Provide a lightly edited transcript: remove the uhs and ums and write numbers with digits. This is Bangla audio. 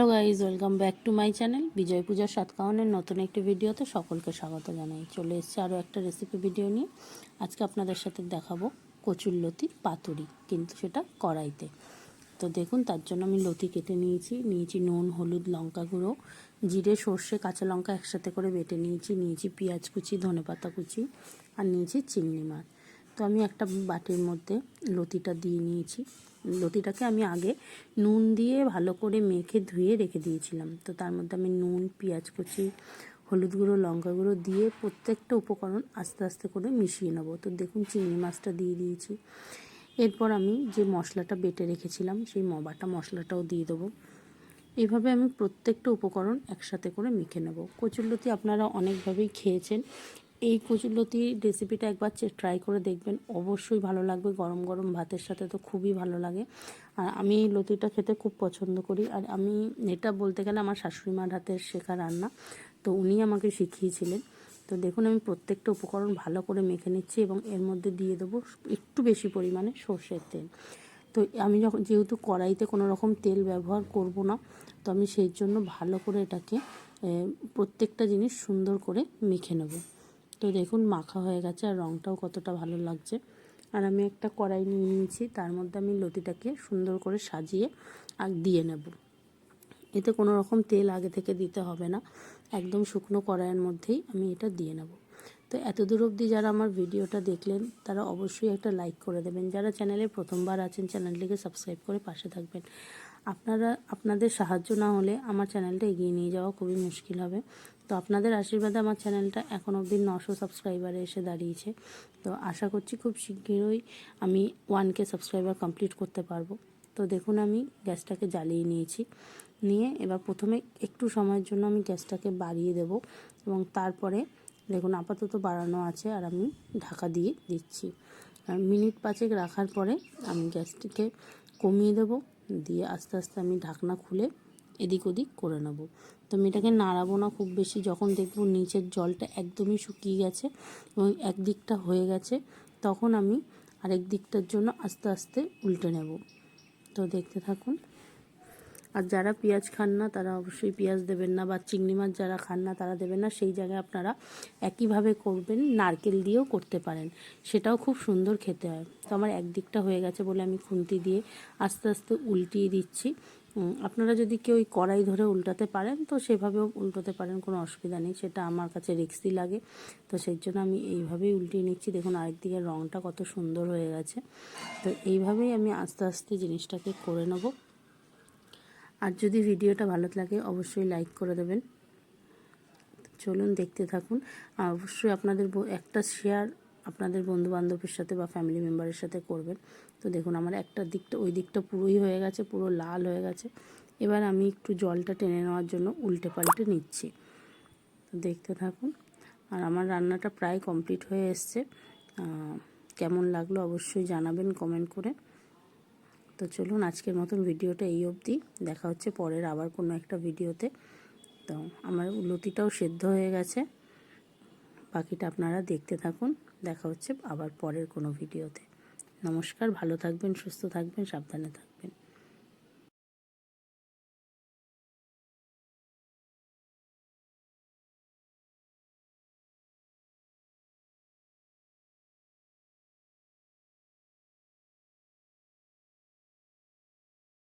Hello guys, welcome back to my channel. বিজয় পূজার সাতকাহনের নতুন একটি ভিডিওতে সকলকে স্বাগত জানাই। চলে এসেছি আরও একটা রেসিপি ভিডিও নিয়ে। আজকে আপনাদের সাথে দেখাবো কচুরলতির পাতুরি, কিন্তু সেটা কড়াইতে। তো দেখুন, তার জন্য আমি লতি কেটে নিয়েছি নুন, হলুদ, লঙ্কা গুঁড়ো, জিরে, সর্ষে, কাঁচা লঙ্কা একসাথে করে বেটে নিয়েছি পেঁয়াজ কুচি, ধনেপাতা কুচি, আর নিয়েছি চিংড়ি মাছ। তো আমি একটা বাটির মধ্যে লতিটা দিয়ে নিয়েছি। লতিটাকে আমি আগে নুন দিয়ে ভালো করে মেখে ধুয়ে রেখে দিয়েছিলাম। তো তার মধ্যে আমি নুন, পেঁয়াজ কুচি, হলুদ গুঁড়ো, লঙ্কা গুঁড়ো দিয়ে প্রত্যেকটা উপকরণ আস্তে আস্তে করে মিশিয়ে নেব। তো দেখুন, চিংড়ি মাছটা দিয়ে দিয়েছি। এরপর আমি যে মশলাটা বেটে রেখেছিলাম সেই বাটা মশলাটাও দিয়ে দেবো। এইভাবে আমি প্রত্যেকটা উপকরণ একসাথে করে মেখে নেব। কচুরলতি আপনারা অনেকভাবেই খেয়েছেন। এই কচুরলতির রেসিপিটা একবার ট্রাই করে দেখবেন, অবশ্যই ভালো লাগবে। গরম গরম ভাতের সাথে তো খুবই ভালো লাগে। আর আমি এই লতিটা খেতে খুব পছন্দ করি। আর আমি এটা বলতে গেলে আমার শাশুড়ি মার হাতের শেখা রান্না, তো উনি আমাকে শিখিয়েছিলেন। তো দেখুন, আমি প্রত্যেকটা উপকরণ ভালো করে মেখে নিচ্ছি এবং এর মধ্যে দিয়ে দেবো একটু বেশি পরিমাণে সর্ষের তেল। তো আমি যেহেতু কড়াইতে কোনো রকম তেল ব্যবহার করব না, তো আমি সেই জন্য ভালো করে এটাকে প্রত্যেকটা জিনিস সুন্দর করে মেখে নেব। তো দেখুন, মাখা হয়ে গেছে আর রঙটাও কতটা ভালো লাগছে। আর আমি একটা কড়াই নিয়ে নিয়েছি, তার মধ্যে আমি লতিটাকে সুন্দর করে সাজিয়ে আর দিয়ে নেব। এতে কোনো রকম তেল আগে থেকে দিতে হবে না, একদম শুকনো কড়াইয়ের মধ্যেই আমি এটা দিয়ে নেব। তো এতদূর অবধি যারা আমার ভিডিওটা দেখলেন তারা অবশ্যই একটা লাইক করে দেবেন। যারা চ্যানেলে প্রথমবার আছেন চ্যানেলটিকে সাবস্ক্রাইব করে পাশে থাকবেন। আপনাদের সাহায্য না হলে আমার চ্যানেলটা এগিয়ে নিয়ে যাওয়া খুবই মুশকিল হবে। তো আপনাদের আশীর্বাদে আমার চ্যানেলটা এখন অবধি 900 সাবস্ক্রাইবারে এসে দাঁড়িয়েছে। তো আশা করছি খুব শীঘ্রই আমি 1K সাবস্ক্রাইবার কমপ্লিট করতে পারবো। তো দেখুন, আমি গ্যাসটাকে জ্বালিয়ে নিয়ে এবার প্রথমে একটু সময়ের জন্য আমি গ্যাসটাকে বাড়িয়ে দেব এবং তারপরে দেখুন আপাতত বাড়ানো আছে আর আমি ঢাকা দিয়ে দিচ্ছি। আর মিনিট 5 রাখার পরে আমি গ্যাসটিকে কমিয়ে দেব, দিয়ে আস্তে আস্তে আমি ঢাকনা খুলে এদিক ওদিক করে নেব। তো আমি এটাকে নাড়াবো না খুব বেশি। যখন দেখব নিচের জলটা একদমই শুকিয়ে গেছে এবং একদিকটা হয়ে গেছে, তখন আমি আরেক দিকটার জন্য আস্তে আস্তে উল্টে নেব। তো দেখতে থাকুন। আর যারা পেঁয়াজ খান না তারা অবশ্যই পেঁয়াজ দেবেন না, বা চিংড়ি মাছ যারা খান না তারা দেবেন না। সেই জায়গায় আপনারা একইভাবে করবেন, নারকেল দিয়েও করতে পারেন, সেটাও খুব সুন্দর খেতে হয়। তো আমার একদিকটা হয়ে গেছে বলে আমি খুন্তি দিয়ে আস্তে আস্তে উল্টিয়ে দিচ্ছি। আপনারা যদি কেউ কড়াই ধরে উল্টাতে পারেন তো সেভাবেও উল্টোতে পারেন, কোনো অসুবিধা নেই। সেটা আমার কাছে রিস্কি লাগে, তো সেই জন্য আমি এইভাবেই উল্টিয়ে নিচ্ছি। দেখুন আরেকদিকের রঙটা কত সুন্দর হয়ে গেছে। তো এইভাবেই আমি আস্তে আস্তে জিনিসটাকে করে নেব। আর যদি ভিডিওটা ভালো লাগে অবশ্যই লাইক করে দেবেন। চলুন দেখতে থাকুন। আর অবশ্যই আপনাদের একটা শেয়ার আপনাদের বন্ধুবান্ধবের সাথে বা ফ্যামিলি মেম্বারের সাথে করবেন। তো দেখুন, আমার একটা দিকটা ওই দিকটা পুরোই হয়ে গেছে, পুরো লাল হয়ে গেছে। এবার আমি একটু জলটা টেনে নেওয়ার জন্য উল্টে পাল্টে নিচ্ছি। তো দেখতে থাকুন। আর আমার রান্নাটা প্রায় কমপ্লিট হয়ে এসছে। কেমন লাগলো অবশ্যই জানাবেন কমেন্ট করে। তো চলুন, আজকের মতন ভিডিওটা এই অবধি। দেখা হচ্ছে পরের আবার কোনো একটা ভিডিওতে। তো আমার লতিটাও সেদ্ধ হয়ে গেছে, বাকিটা আপনারা দেখতে থাকুন। দেখা হচ্ছে আবার পরের কোনো ভিডিওতে। নমস্কার, ভালো থাকবেন, সুস্থ থাকবেন, সাবধানে থাকবেন।